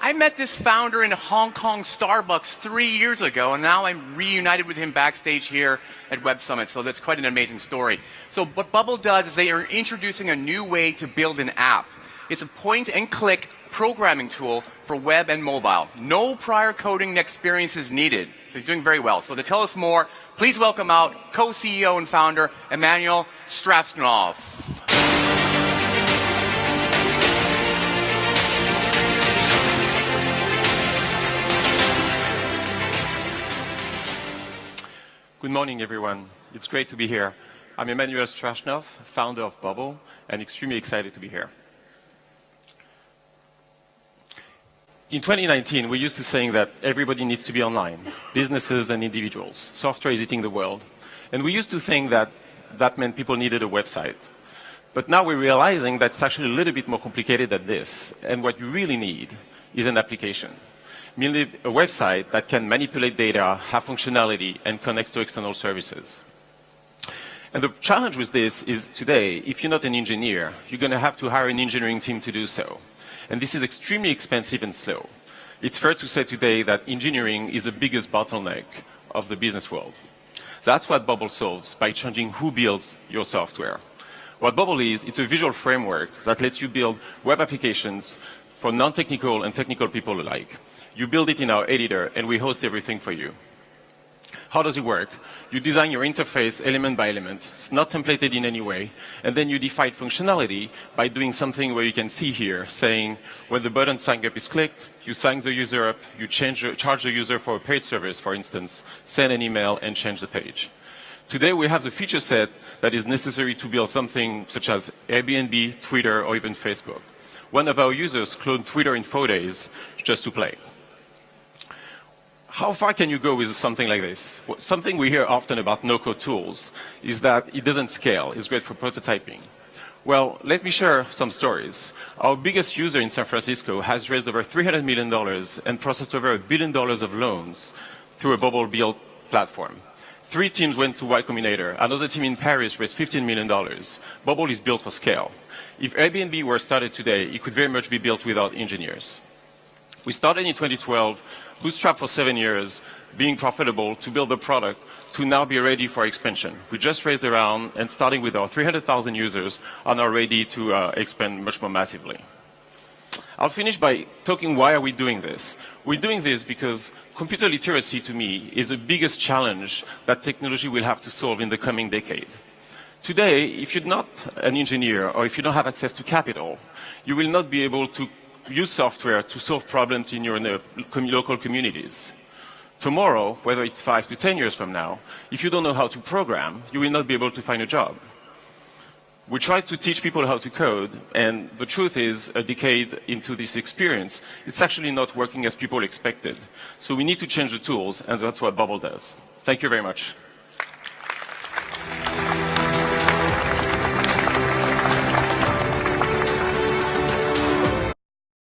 I met this founder in Hong Kong Starbucks 3 years ago, and now I'm reunited with him backstage here at WebSummit, so that's quite an amazing story. So what Bubble does is they are introducing a new way to build an app. It's a point-and-click programming tool for web and mobile. No prior coding experience is needed. So he's doing very well. So to tell us more, please welcome out co-CEO and founder Emmanuel Straschnov. Good morning, everyone. It's great to be here. I'm Emmanuel Straschnov, founder of Bubble, and extremely excited to be here. In 2019, we're used to saying that everybody needs to be online, businesses and individuals. Software is eating the world. And we used to think that that meant people needed a website. But now we're realizing that it's actually a little bit more complicated than this. And what you really need is an application. Merely a website that can manipulate data, have functionality, and connects to external services. And the challenge with this is today, if you're not an engineer, you're going to have to hire an engineering team to do so. And this is extremely expensive and slow. It's fair to say today that engineering is the biggest bottleneck of the business world. That's what Bubble solves by changing who builds your software. What Bubble is, it's a visual framework that lets you build web applications for non-technical and technical people alike. You build it in our editor, and we host everything for you. How does it work? You design your interface element by element. It's not templated in any way. And then you define functionality by doing something where you can see here, saying when the button sign up is clicked, you sign the user up, you charge the user for a paid service, for instance, send an email, and change the page. Today, we have the feature set that is necessary to build something such as Airbnb, Twitter, or even Facebook. One of our users cloned Twitter in 4 days just to play. How far can you go with something like this? Something we hear often about no-code tools is that it doesn't scale. It's great for prototyping. Well, let me share some stories. Our biggest user in San Francisco has raised over $300 million and processed over $1 billion of loans through a Bubble-built platform. 3 teams went to Y Combinator. Another team in Paris raised $15 million. Bubble is built for scale. If Airbnb were started today, it could very much be built without engineers. We started in 2012, bootstrapped for 7 years, being profitable to build the product to now be ready for expansion. We just raised a round and starting with our 300,000 users are now ready to expand much more massively. I'll finish by talking why are we doing this. We're doing this because computer literacy to me is the biggest challenge that technology will have to solve in the coming decade. Today, if you're not an engineer or if you don't have access to capital, you will not be able to use software to solve problems in your local communities. Tomorrow, whether it's 5 to 10 years from now, if you don't know how to program, you will not be able to find a job. We try to teach people how to code, and the truth is, a decade into this experience, it's actually not working as people expected. So we need to change the tools, and that's what Bubble does. Thank you very much.